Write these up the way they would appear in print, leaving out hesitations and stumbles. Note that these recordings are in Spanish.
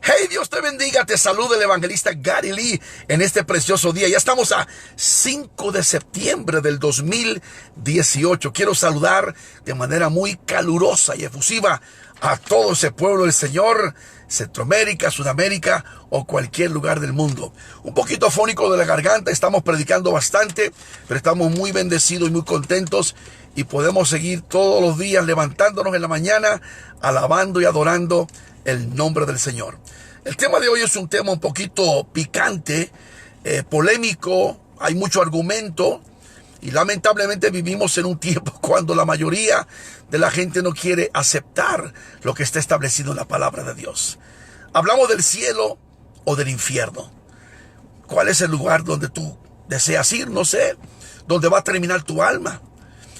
Hey, Dios te bendiga, te saluda el evangelista Gary Lee en este precioso día. Ya estamos a 5 de septiembre del 2018. Quiero saludar de manera muy calurosa y efusiva a todo ese pueblo del Señor, Centroamérica, Sudamérica o cualquier lugar del mundo. Un poquito afónico de la garganta, estamos predicando bastante, pero estamos muy bendecidos y muy contentos y podemos seguir todos los días levantándonos en la mañana, alabando y adorando el nombre del Señor. El tema de hoy es un tema un poquito picante, polémico, hay mucho argumento y lamentablemente vivimos en un tiempo cuando la mayoría de la gente no quiere aceptar lo que está establecido en la palabra de Dios. Hablamos del cielo o del infierno. ¿Cuál es el lugar donde tú deseas ir? No sé, ¿dónde va a terminar tu alma?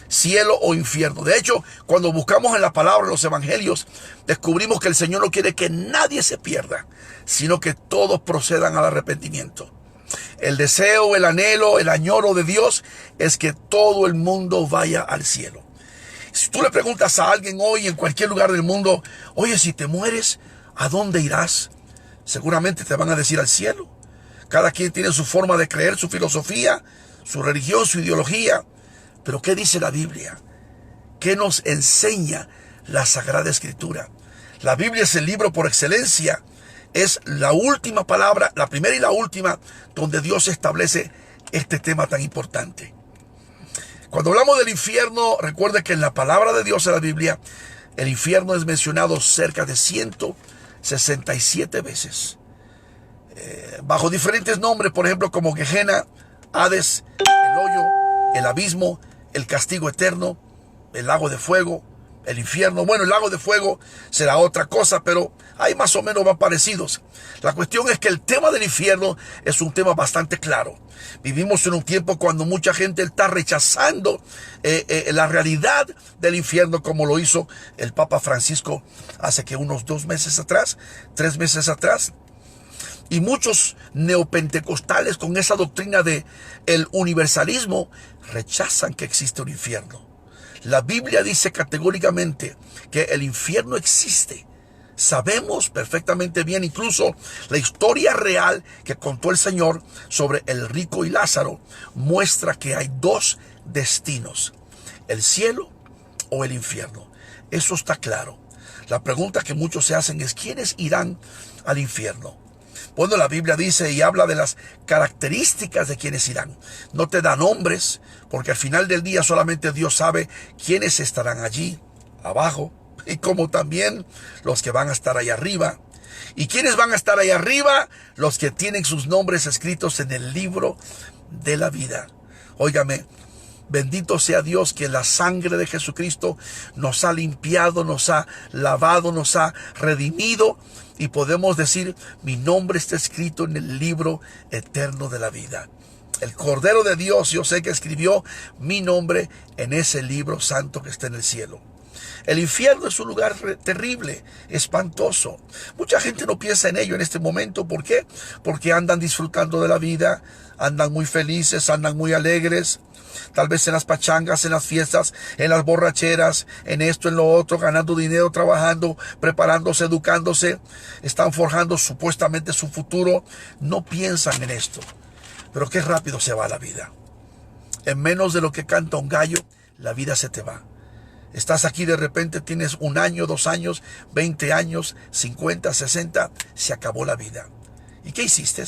Cielo o infierno. De hecho, cuando buscamos en la palabra, en los evangelios, descubrimos que el Señor no quiere que nadie se pierda, sino que todos procedan al arrepentimiento. El deseo, el anhelo, el añoro de Dios es que todo el mundo vaya al cielo. Si tú le preguntas a alguien hoy en cualquier lugar del mundo, oye, si te mueres, ¿a dónde irás? Seguramente te van a decir al cielo. Cada quien tiene su forma de creer, su filosofía, su religión, su ideología. Pero ¿qué dice la Biblia? ¿Qué nos enseña la Sagrada Escritura? La Biblia es el libro por excelencia. Es la última palabra, la primera y la última, donde Dios establece este tema tan importante. Cuando hablamos del infierno, recuerde que en la palabra de Dios en la Biblia, el infierno es mencionado cerca de 167 veces. Bajo diferentes nombres, por ejemplo, como Gehenna, Hades, el hoyo, el abismo, el castigo eterno, el lago de fuego, el infierno. Bueno, el lago de fuego será otra cosa, pero hay más o menos más parecidos. La cuestión es que el tema del infierno es un tema bastante claro. Vivimos en un tiempo cuando mucha gente está rechazando la realidad del infierno, como lo hizo el Papa Francisco hace que unos 3 meses atrás. Y muchos neopentecostales con esa doctrina de el universalismo rechazan que existe un infierno. La Biblia dice categóricamente que el infierno existe. Sabemos perfectamente bien, incluso la historia real que contó el Señor sobre el rico y Lázaro muestra que hay 2 destinos, el cielo o el infierno. Eso está claro. La pregunta que muchos se hacen es ¿quiénes irán al infierno? Bueno, la Biblia dice y habla de las características de quienes irán. No te da nombres, porque al final del día solamente Dios sabe quiénes estarán allí, abajo, y como también los que van a estar ahí arriba. ¿Y quiénes van a estar ahí arriba? Los que tienen sus nombres escritos en el libro de la vida. Óigame, bendito sea Dios que la sangre de Jesucristo nos ha limpiado, nos ha lavado, nos ha redimido. Y podemos decir, mi nombre está escrito en el libro eterno de la vida. El Cordero de Dios, yo sé que escribió mi nombre en ese libro santo que está en el cielo. El infierno es un lugar terrible, espantoso. Mucha gente no piensa en ello en este momento. ¿Por qué? Porque andan disfrutando de la vida, andan muy felices, andan muy alegres. Tal vez en las pachangas, en las fiestas, en las borracheras, en esto, en lo otro, ganando dinero, trabajando, preparándose, educándose. Están forjando supuestamente su futuro. No piensan en esto. Pero qué rápido se va la vida. En menos de lo que canta un gallo, la vida se te va. Estás aquí de repente, tienes 1 año, 2 años, 20 años, 50, 60, se acabó la vida. ¿Y qué hiciste?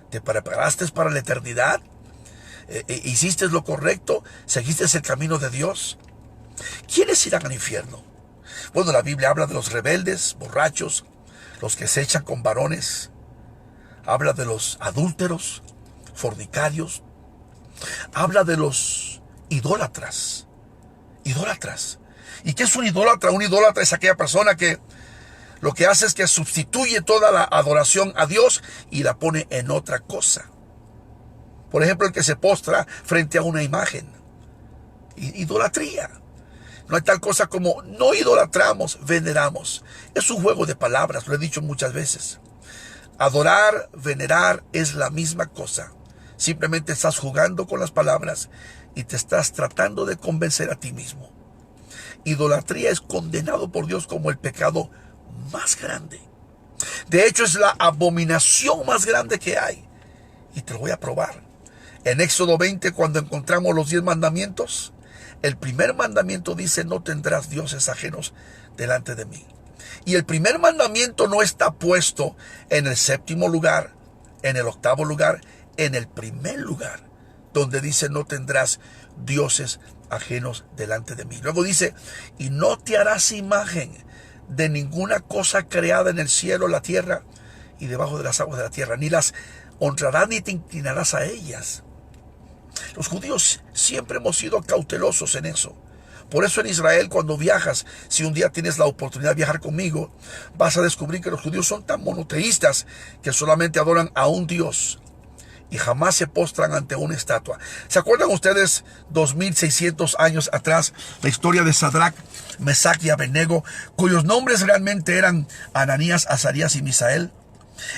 ¿Te preparaste para la eternidad? ¿Hiciste lo correcto? ¿Seguiste el camino de Dios? ¿Quiénes irán al infierno? Bueno, la Biblia habla de los rebeldes, borrachos, los que se echan con varones. Habla de los adúlteros, fornicarios. Habla de los idólatras. ¿Y qué es un idólatra? Un idólatra es aquella persona que lo que hace es que sustituye toda la adoración a Dios y la pone en otra cosa. Por ejemplo, el que se postra frente a una imagen. Idolatría. No hay tal cosa como no idolatramos, veneramos. Es un juego de palabras, lo he dicho muchas veces. Adorar, venerar es la misma cosa. Simplemente estás jugando con las palabras y te estás tratando de convencer a ti mismo. Idolatría es condenado por Dios como el pecado más grande. De hecho, es la abominación más grande que hay. Y te lo voy a probar. En Éxodo 20, cuando encontramos los 10 mandamientos, el primer mandamiento dice: no tendrás dioses ajenos delante de mí. Y el primer mandamiento no está puesto en el 7º lugar, en el 8º lugar, en el primer lugar, donde dice: no tendrás dioses ajenos delante de mí. Luego dice: y no te harás imagen de ninguna cosa creada en el cielo, la tierra y debajo de las aguas de la tierra, ni las honrarás ni te inclinarás a ellas. Los judíos siempre hemos sido cautelosos en eso. Por eso en Israel, cuando viajas, si un día tienes la oportunidad de viajar conmigo, vas a descubrir que los judíos son tan monoteístas que solamente adoran a un Dios y jamás se postran ante una estatua. ¿Se acuerdan ustedes 2600 años atrás la historia de Sadrach, Mesach y Abednego, cuyos nombres realmente eran Ananías, Azarías y Misael?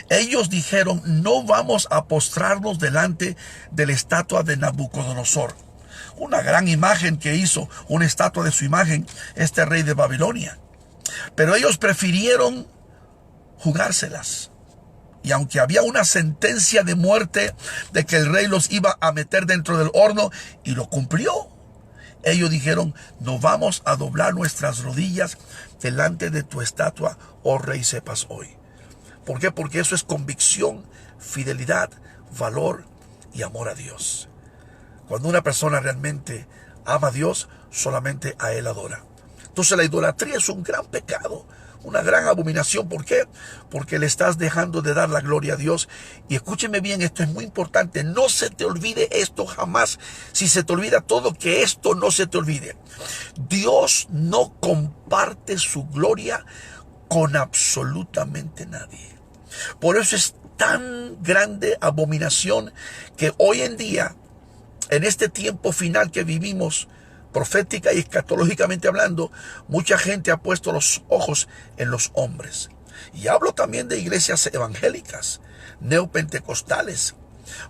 Ellos dijeron: no vamos a postrarnos delante de la estatua de Nabucodonosor. Una gran imagen que hizo, una estatua de su imagen, este rey de Babilonia. Pero ellos prefirieron jugárselas. Y aunque había una sentencia de muerte de que el rey los iba a meter dentro del horno, y lo cumplió, ellos dijeron: no vamos a doblar nuestras rodillas delante de tu estatua, oh rey, sepas hoy. ¿Por qué? Porque eso es convicción, fidelidad, valor y amor a Dios. Cuando una persona realmente ama a Dios, solamente a Él adora. Entonces la idolatría es un gran pecado, una gran abominación. ¿Por qué? Porque le estás dejando de dar la gloria a Dios. Y escúcheme bien, esto es muy importante. No se te olvide esto jamás. Si se te olvida todo, que esto no se te olvide. Dios no comparte su gloria con absolutamente nadie. Por eso es tan grande abominación que hoy en día, en este tiempo final que vivimos, profética y escatológicamente hablando, mucha gente ha puesto los ojos en los hombres. Y hablo también de iglesias evangélicas, neopentecostales.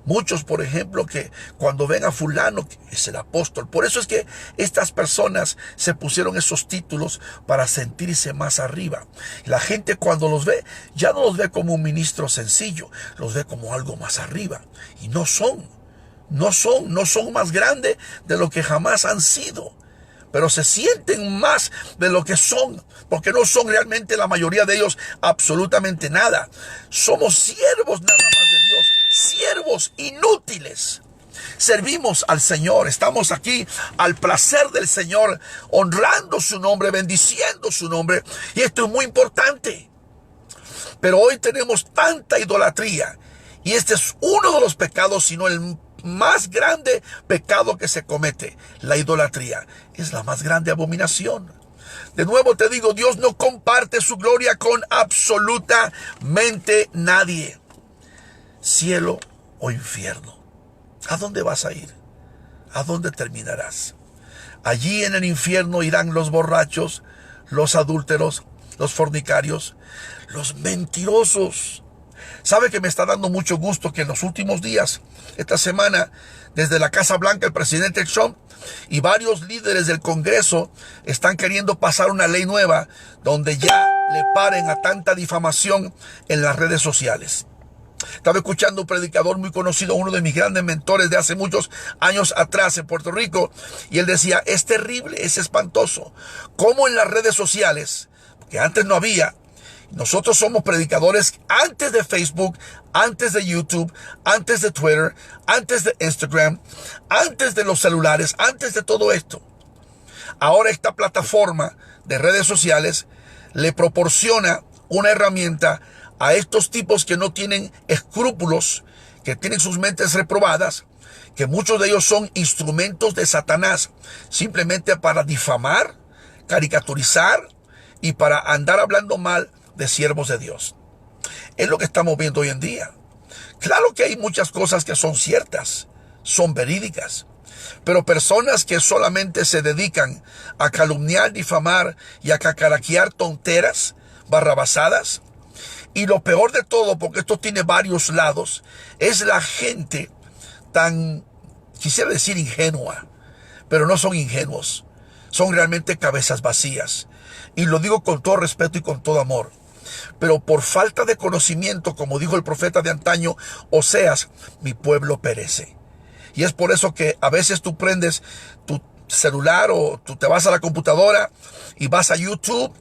Muchos, por ejemplo, que cuando ven a fulano, que es el apóstol. Por eso es que estas personas se pusieron esos títulos para sentirse más arriba. La gente cuando los ve, ya no los ve como un ministro sencillo, los ve como algo más arriba. Y no son más grandes de lo que jamás han sido. Pero se sienten más de lo que son, porque no son realmente, la mayoría de ellos, absolutamente nada. Somos siervos nada más de Dios, siervos inútiles. Servimos al Señor, estamos aquí al placer del Señor, honrando su nombre, bendiciendo su nombre, y esto es muy importante. Pero hoy tenemos tanta idolatría, y este es uno de los pecados, sino el más grande pecado que se comete. La idolatría es la más grande abominación. De nuevo te digo, Dios no comparte su gloria con absolutamente nadie. Cielo o infierno, ¿a dónde vas a ir? ¿A dónde terminarás? Allí en el infierno irán los borrachos, los adúlteros, los fornicarios, los mentirosos. ¿Sabe que me está dando mucho gusto que en los últimos días, esta semana, desde la Casa Blanca, el presidente Trump y varios líderes del Congreso están queriendo pasar una ley nueva donde ya le paren a tanta difamación en las redes sociales? Estaba escuchando un predicador muy conocido, uno de mis grandes mentores de hace muchos años atrás en Puerto Rico, y él decía: es terrible, es espantoso, cómo en las redes sociales, que antes no había. Nosotros somos predicadores antes de Facebook, antes de YouTube, antes de Twitter, antes de Instagram, antes de los celulares, antes de todo esto. Ahora esta plataforma de redes sociales le proporciona una herramienta a estos tipos que no tienen escrúpulos, que tienen sus mentes reprobadas, que muchos de ellos son instrumentos de Satanás, simplemente para difamar, caricaturizar y para andar hablando mal de siervos de Dios. Es lo que estamos viendo hoy en día. Claro que hay muchas cosas que son ciertas, son verídicas, pero personas que solamente se dedican a calumniar, difamar y a cacaraquear tonteras, barrabasadas. Y lo peor de todo, porque esto tiene varios lados, es la gente tan, quisiera decir ingenua, pero no son ingenuos, son realmente cabezas vacías. Y lo digo con todo respeto y con todo amor. pero por falta de conocimiento, como dijo el profeta de antaño, Oseas, mi pueblo perece. Y es por eso que a veces tú prendes tu celular o tú te vas a la computadora y vas a YouTube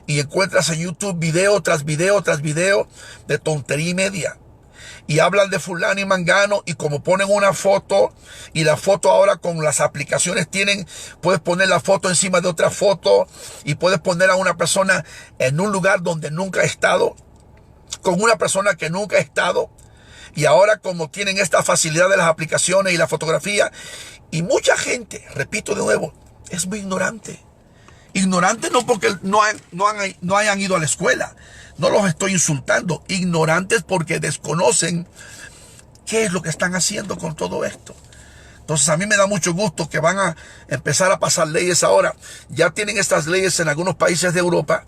y encuentras en YouTube video tras video tras video de tontería y media. Y hablan de fulano y mangano, y como ponen una foto, y la foto ahora con las aplicaciones puedes poner la foto encima de otra foto, y puedes poner a una persona en un lugar donde nunca ha estado, con una persona que nunca ha estado. Y ahora, como tienen esta facilidad de las aplicaciones y la fotografía, y mucha gente, repito de nuevo, es muy ignorante. Ignorante no porque no hayan ido a la escuela. No los estoy insultando. Ignorantes porque desconocen qué es lo que están haciendo con todo esto. Entonces a mí me da mucho gusto que van a empezar a pasar leyes ahora. Ya tienen estas leyes en algunos países de Europa.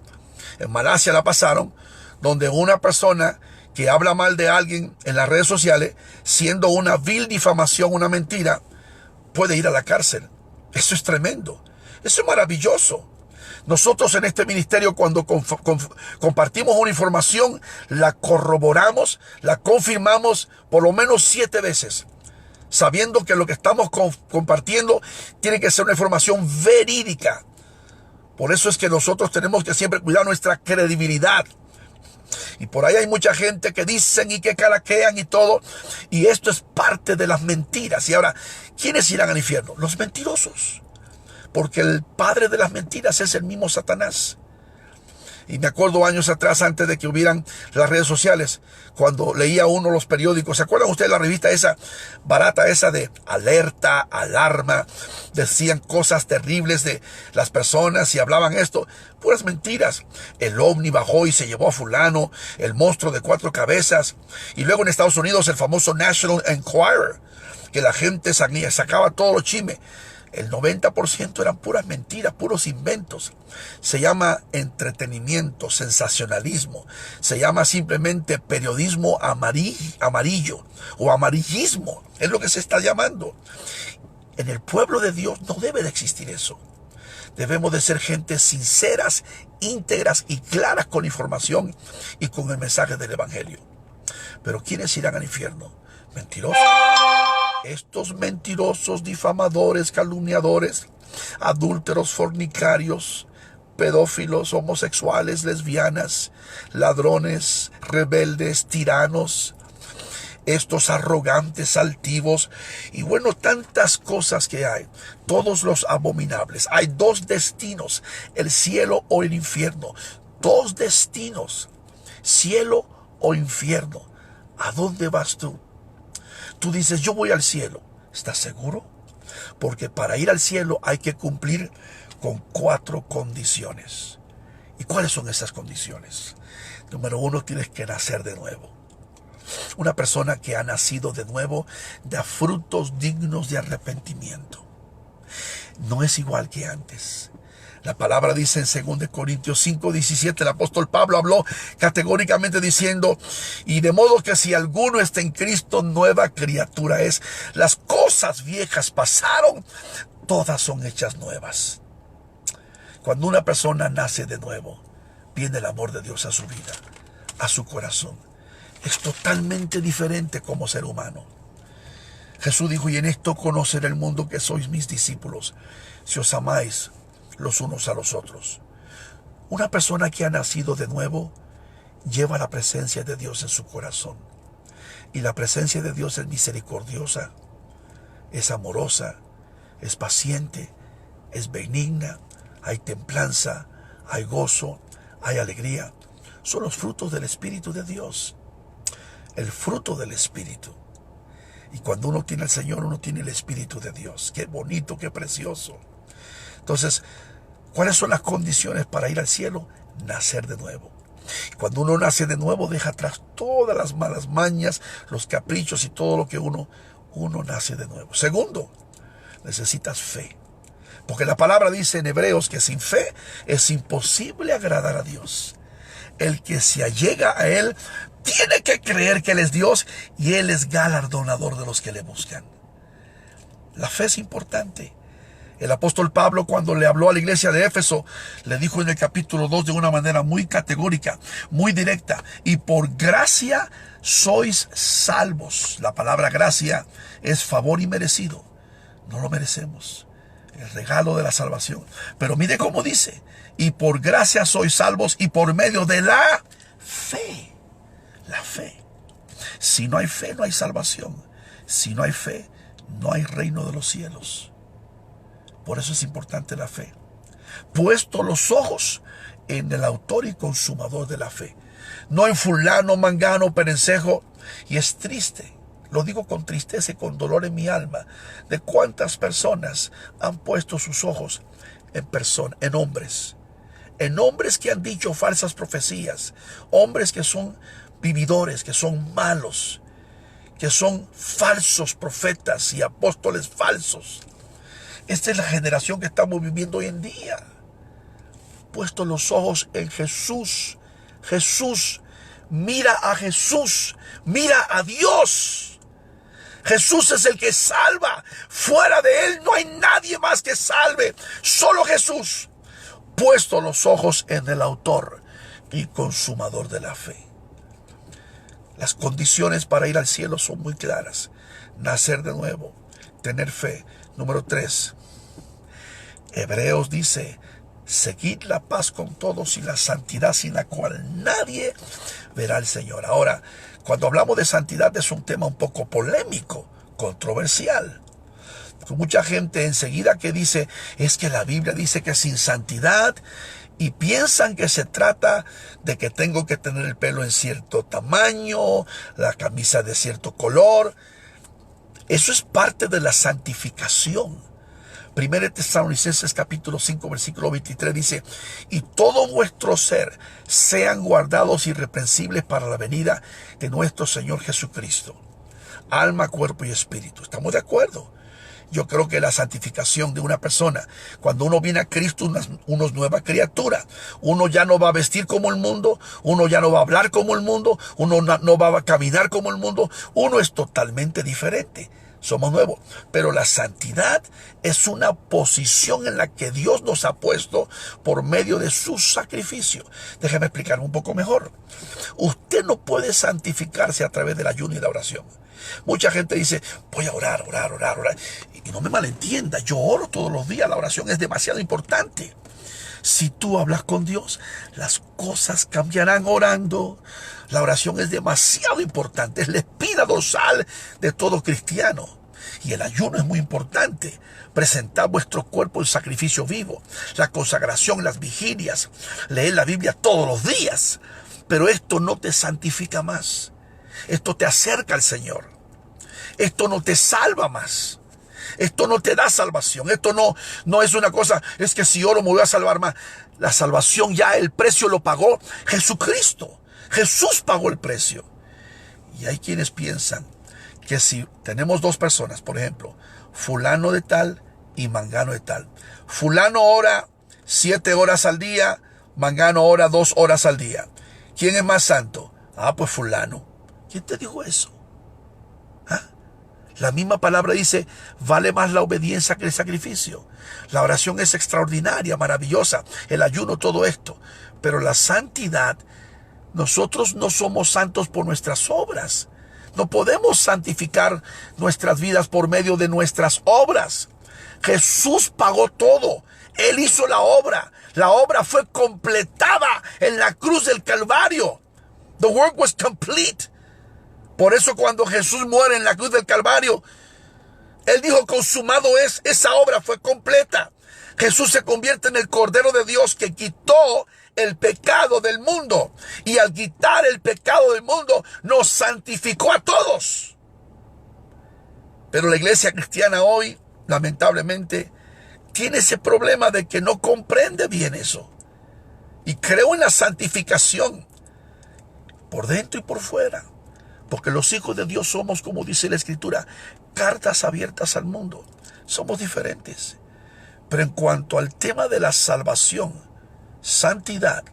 En Malasia la pasaron, donde una persona que habla mal de alguien en las redes sociales, siendo una vil difamación, una mentira, puede ir a la cárcel. Eso es tremendo. Eso es maravilloso. Nosotros en este ministerio, cuando compartimos una información, la corroboramos, la confirmamos por lo menos 7 veces, sabiendo que lo que estamos compartiendo tiene que ser una información verídica. Por eso es que nosotros tenemos que siempre cuidar nuestra credibilidad. Y por ahí hay mucha gente que dicen y que caraquean y todo, y esto es parte de las mentiras. Y ahora, ¿quiénes irán al infierno? Los mentirosos. Porque el padre de las mentiras es el mismo Satanás. Y me acuerdo años atrás, antes de que hubieran las redes sociales, cuando leía uno los periódicos. ¿Se acuerdan ustedes la revista esa barata, esa de alerta, alarma? Decían cosas terribles de las personas y hablaban esto. Puras mentiras. El ovni bajó y se llevó a fulano, el monstruo de 4 cabezas. Y luego en Estados Unidos el famoso National Enquirer, que la gente sacaba todos los chismes. El 90% eran puras mentiras, puros inventos. Se llama entretenimiento, sensacionalismo. Se llama simplemente periodismo amarillo o amarillismo. Es lo que se está llamando. En el pueblo de Dios no debe de existir eso. Debemos de ser gente sinceras, íntegras y claras con información y con el mensaje del evangelio. Pero ¿quiénes irán al infierno? Mentirosos. Estos mentirosos, difamadores, calumniadores, adúlteros, fornicarios, pedófilos, homosexuales, lesbianas, ladrones, rebeldes, tiranos, estos arrogantes, altivos, y bueno, tantas cosas que hay, todos los abominables. Hay 2 destinos, el cielo o el infierno. 2 destinos, cielo o infierno. ¿A dónde vas tú? Tú dices, yo voy al cielo. ¿Estás seguro? Porque para ir al cielo hay que cumplir con 4 condiciones. ¿Y cuáles son esas condiciones? Número 1, tienes que nacer de nuevo. Una persona que ha nacido de nuevo da frutos dignos de arrepentimiento. No es igual que antes. La palabra dice en 2 Corintios 5:17, el apóstol Pablo habló categóricamente diciendo, y de modo que si alguno está en Cristo, nueva criatura es. Las cosas viejas pasaron, todas son hechas nuevas. Cuando una persona nace de nuevo, viene el amor de Dios a su vida, a su corazón. Es totalmente diferente como ser humano. Jesús dijo, y en esto conocerá el mundo que sois mis discípulos, si os amáis los unos a los otros. Una persona que ha nacido de nuevo lleva la presencia de Dios en su corazón. Y la presencia de Dios es misericordiosa, es amorosa, es paciente, es benigna, hay templanza, hay gozo, hay alegría. Son los frutos del Espíritu de Dios. El fruto del Espíritu. Y cuando uno tiene al Señor, uno tiene el Espíritu de Dios. Qué bonito, qué precioso. Entonces, ¿cuáles son las condiciones para ir al cielo? Nacer de nuevo. Cuando uno nace de nuevo, deja atrás todas las malas mañas, los caprichos y todo lo que uno nace de nuevo. Segundo, necesitas fe. Porque la palabra dice en Hebreos que sin fe es imposible agradar a Dios. El que se allega a Él tiene que creer que Él es Dios y Él es galardonador de los que le buscan. La fe es importante. El apóstol Pablo, cuando le habló a la iglesia de Éfeso, le dijo en el capítulo 2 de una manera muy categórica, muy directa: y por gracia sois salvos. La palabra gracia es favor inmerecido. No lo merecemos. El regalo de la salvación. Pero mire cómo dice: y por gracia sois salvos, y por medio de la fe. La fe. Si no hay fe, no hay salvación. Si no hay fe, no hay reino de los cielos. Por eso es importante la fe. Puesto los ojos en el autor y consumador de la fe. No en fulano, mangano, perencejo. Y es triste, lo digo con tristeza y con dolor en mi alma, de cuántas personas han puesto sus ojos en hombres. En hombres que han dicho falsas profecías. Hombres que son vividores, que son malos, que son falsos profetas y apóstoles falsos. Esta es la generación que estamos viviendo hoy en día. Puesto los ojos en Jesús. Jesús, mira a Jesús, mira a Dios. Jesús es el que salva. Fuera de Él no hay nadie más que salve. Solo Jesús. Puesto los ojos en el autor y consumador de la fe. Las condiciones para ir al cielo son muy claras. Nacer de nuevo, tener fe. Número 3. Hebreos dice: seguid la paz con todos y la santidad, sin la cual nadie verá al Señor. Ahora, cuando hablamos de santidad es un tema un poco polémico, controversial. Porque mucha gente enseguida que dice, es que la Biblia dice que sin santidad, y piensan que se trata de que tengo que tener el pelo en cierto tamaño, la camisa de cierto color. Eso es parte de la santificación. 1 Tesalonicenses capítulo 5 versículo 23 dice: y todo vuestro ser sean guardados irreprensibles para la venida de nuestro Señor Jesucristo. Alma, cuerpo y espíritu. ¿Estamos de acuerdo? Yo creo que la santificación de una persona, cuando uno viene a Cristo, uno es nueva criatura. Uno ya no va a vestir como el mundo, uno ya no va a hablar como el mundo, uno no va a caminar como el mundo. Uno es totalmente diferente. Somos nuevos. Pero la santidad es una posición en la que Dios nos ha puesto por medio de su sacrificio. Déjeme explicarme un poco mejor. Usted no puede santificarse a través del ayuno y la oración. Mucha gente dice, voy a orar. Y no me malentienda, yo oro todos los días. La oración es demasiado importante. Si tú hablas con Dios, las cosas cambiarán orando. La oración es demasiado importante. Es la espina dorsal de todo cristiano. Y el ayuno es muy importante. Presentar vuestro cuerpo en sacrificio vivo. La consagración, las vigilias. Leer la Biblia todos los días. Pero esto no te santifica más. Esto te acerca al Señor. Esto no te salva más. Esto no te da salvación. Esto no es una cosa, es que si oro me voy a salvar más. La salvación ya el precio lo pagó Jesucristo. Jesús pagó el precio. Y hay quienes piensan que si tenemos dos personas, por ejemplo, fulano de tal y mangano de tal. Fulano ora 7 horas al día, mangano ora 2 horas al día. ¿Quién es más santo? Pues fulano. ¿Quién te dijo eso? La misma palabra dice, vale más la obediencia que el sacrificio. La oración es extraordinaria, maravillosa, el ayuno, todo esto. Pero la santidad, nosotros no somos santos por nuestras obras. No podemos santificar nuestras vidas por medio de nuestras obras. Jesús pagó todo. Él hizo la obra. La obra fue completada en la cruz del Calvario. The work was complete. Por eso cuando Jesús muere en la cruz del Calvario, Él dijo, consumado es, esa obra fue completa. Jesús se convierte en el Cordero de Dios que quitó el pecado del mundo. Y al quitar el pecado del mundo, nos santificó a todos. Pero la iglesia cristiana hoy, lamentablemente, tiene ese problema de que no comprende bien eso. Y creo en la santificación, por dentro y por fuera. Porque los hijos de Dios somos, como dice la Escritura, cartas abiertas al mundo. Somos diferentes. Pero en cuanto al tema de la salvación, santidad,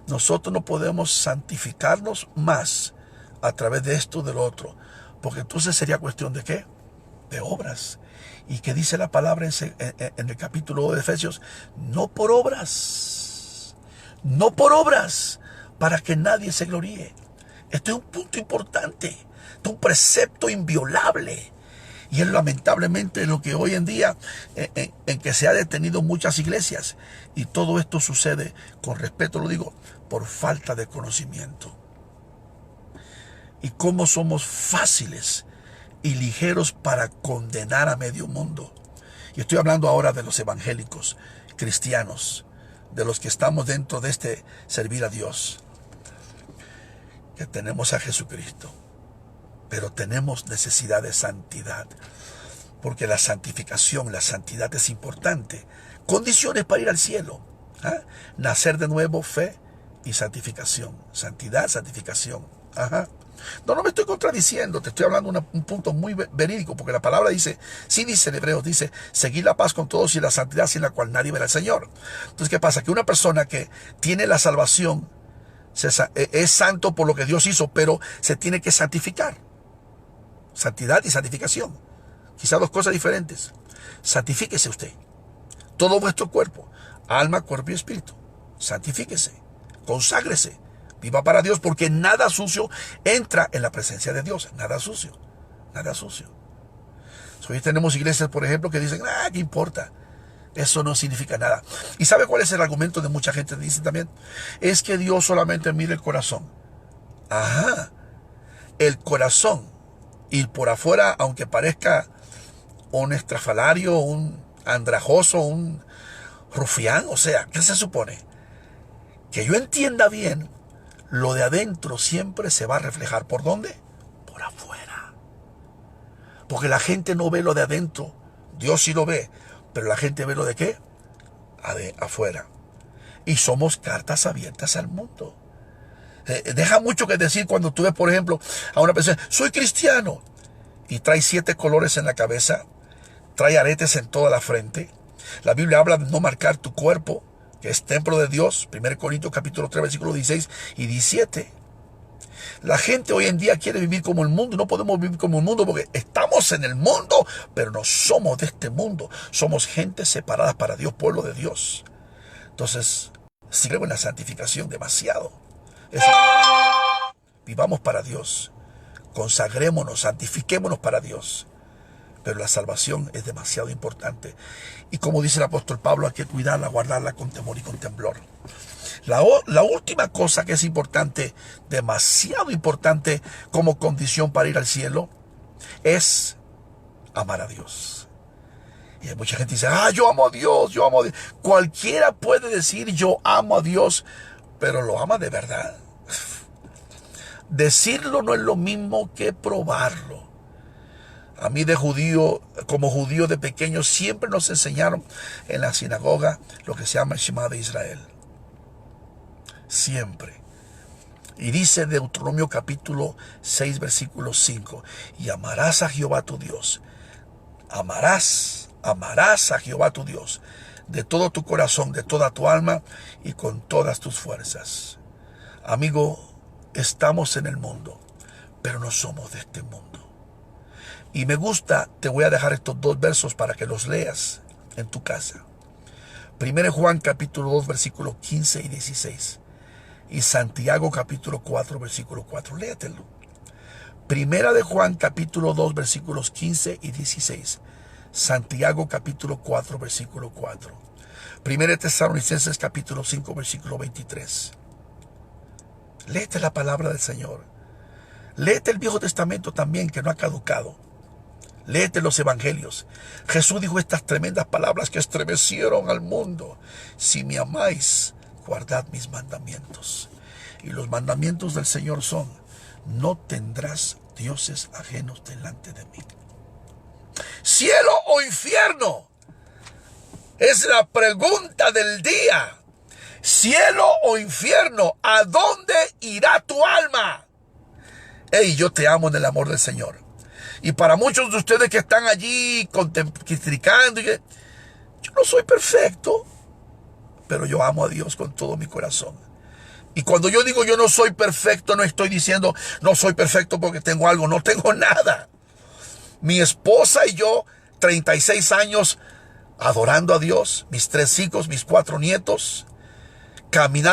nosotros no podemos santificarnos más a través de esto o del otro. Porque entonces sería cuestión de ¿qué? de obras. ¿Y qué dice la palabra en el capítulo de Efesios? No por obras, no por obras, para que nadie se gloríe. Este es un punto importante, este es un precepto inviolable. Y es lamentablemente lo que hoy en día, en que se ha detenido muchas iglesias. Y todo esto sucede, con respeto lo digo, por falta de conocimiento. Y cómo somos fáciles y ligeros para condenar a medio mundo. Y estoy hablando ahora de los evangélicos, cristianos, de los que estamos dentro de este servir a Dios, que tenemos a Jesucristo, pero tenemos necesidad de santidad, porque la santificación, la santidad es importante. Condiciones para ir al cielo: nacer de nuevo, fe y santificación. Santidad, santificación. No me estoy contradiciendo, te estoy hablando de un punto muy verídico, porque la palabra dice, sí dice en Hebreos, dice, seguir la paz con todos y la santidad sin la cual nadie verá al Señor. Entonces, ¿qué pasa? Que una persona que tiene la salvación es santo por lo que Dios hizo, pero se tiene que santificar. Santidad y santificación, quizás dos cosas diferentes. Santifíquese usted, todo vuestro cuerpo, alma, cuerpo y espíritu. Santifíquese, conságrese, viva para Dios, porque nada sucio entra en la presencia de Dios. Nada sucio, nada sucio. Hoy tenemos iglesias, por ejemplo, que dicen, ¿qué importa? Eso no significa nada. ¿Y sabe cuál es el argumento de mucha gente? Dice también, es que Dios solamente mira el corazón. El corazón. Y por afuera, aunque parezca un estrafalario, un andrajoso, un rufián, o sea, ¿qué se supone? Que yo entienda bien, lo de adentro siempre se va a reflejar. ¿Por dónde? Por afuera. Porque la gente no ve lo de adentro. Dios sí lo ve, pero la gente ve lo de ¿qué? Afuera. Y somos cartas abiertas al mundo. Deja mucho que decir cuando tú ves, por ejemplo, a una persona, soy cristiano, y trae 7 colores en la cabeza, trae aretes en toda la frente. La Biblia habla de no marcar tu cuerpo, que es templo de Dios, 1 Corintios capítulo 3, versículos 16 y 17. La gente hoy en día quiere vivir como el mundo, y no podemos vivir como el mundo porque estamos en el mundo, pero no somos de este mundo. Somos gente separada para Dios, pueblo de Dios. Entonces, si creo en la santificación demasiado. Vivamos para Dios, consagrémonos, santifiquémonos para Dios. Pero la salvación es demasiado importante. Y como dice el apóstol Pablo, hay que cuidarla, guardarla con temor y con temblor. La última cosa que es importante, demasiado importante como condición para ir al cielo, es amar a Dios. Y hay mucha gente que dice, yo amo a Dios, yo amo a Dios. Cualquiera puede decir yo amo a Dios, pero ¿lo ama de verdad? Decirlo no es lo mismo que probarlo. A mí como judío de pequeño, siempre nos enseñaron en la sinagoga lo que se llama el Shema de Israel. Siempre. Y dice Deuteronomio capítulo 6, versículo 5, y amarás a Jehová tu Dios. Amarás a Jehová tu Dios de todo tu corazón, de toda tu alma y con todas tus fuerzas. Amigo, estamos en el mundo, pero no somos de este mundo. Y me gusta, te voy a dejar estos 2 versos para que los leas en tu casa. 1 Juan capítulo 2, versículos 15 y 16. Y Santiago capítulo 4, versículo 4. Léatelo. 1 de Juan capítulo 2, versículos 15 y 16. Santiago capítulo 4, versículo 4. 1 de Tesalonicenses capítulo 5, versículo 23. Léete la palabra del Señor. Léete el Viejo Testamento también, que no ha caducado. Léete los evangelios. Jesús dijo estas tremendas palabras que estremecieron al mundo. Si me amáis, guardad mis mandamientos. Y los mandamientos del Señor son, no tendrás dioses ajenos delante de mí. ¿Cielo o infierno? Es la pregunta del día. Cielo o infierno, ¿a dónde irá tu alma? Yo te amo en el amor del Señor. Y para muchos de ustedes que están allí contemplando, yo no soy perfecto, pero yo amo a Dios con todo mi corazón. Y cuando yo digo yo no soy perfecto, no estoy diciendo no soy perfecto porque tengo algo, no tengo nada. Mi esposa y yo, 36 años adorando a Dios, mis 3 hijos, mis 4 nietos.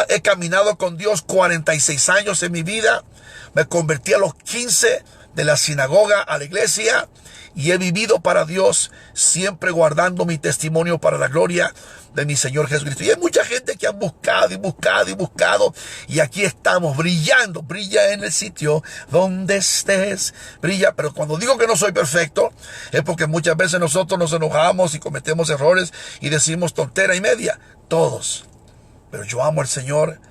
He caminado con Dios 46 años en mi vida. Me convertí a los 15 de la sinagoga a la iglesia y he vivido para Dios, siempre guardando mi testimonio para la gloria de mi Señor Jesucristo. Y hay mucha gente que ha buscado y buscado y buscado, y aquí estamos brillando. Brilla en el sitio donde estés, brilla. Pero cuando digo que no soy perfecto, es porque muchas veces nosotros nos enojamos y cometemos errores y decimos tontera y media, todos. Pero yo amo al Señor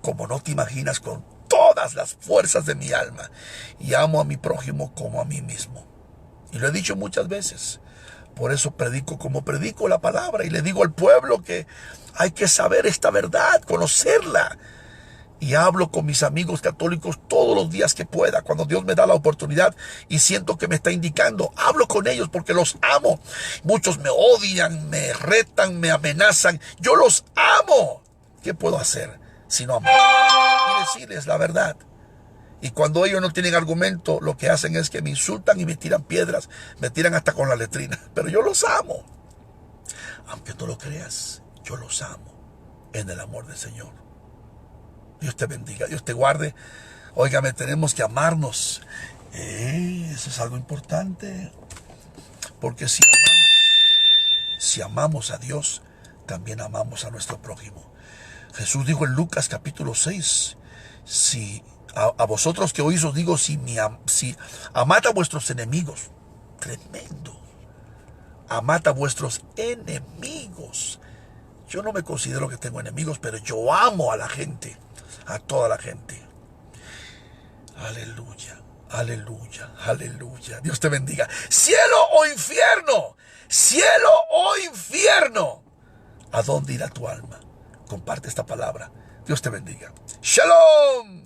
como no te imaginas, con todas las fuerzas de mi alma, y amo a mi prójimo como a mí mismo. Y lo he dicho muchas veces. Por eso predico como predico la palabra, y le digo al pueblo que hay que saber esta verdad, conocerla. Y hablo con mis amigos católicos todos los días que pueda, cuando Dios me da la oportunidad y siento que me está indicando. Hablo con ellos porque los amo. Muchos me odian, me retan, me amenazan. Yo los amo. ¿Qué puedo hacer sino amar y decirles la verdad? Y cuando ellos no tienen argumento, lo que hacen es que me insultan y me tiran piedras, me tiran hasta con la letrina. Pero yo los amo. Aunque no lo creas, yo los amo en el amor del Señor. Dios te bendiga, Dios te guarde. Óigame, tenemos que amarnos. Eso es algo importante. Porque si amamos a Dios, también amamos a nuestro prójimo. Jesús dijo en Lucas capítulo 6, si a vosotros que oís os digo, si amad a vuestros enemigos. Tremendo. Amad a vuestros enemigos. Yo no me considero que tengo enemigos, pero yo amo a la gente, a toda la gente. Aleluya, aleluya, aleluya. Dios te bendiga. Cielo o infierno, cielo o infierno, ¿a dónde irá tu alma? Comparte esta palabra. Dios te bendiga. Shalom.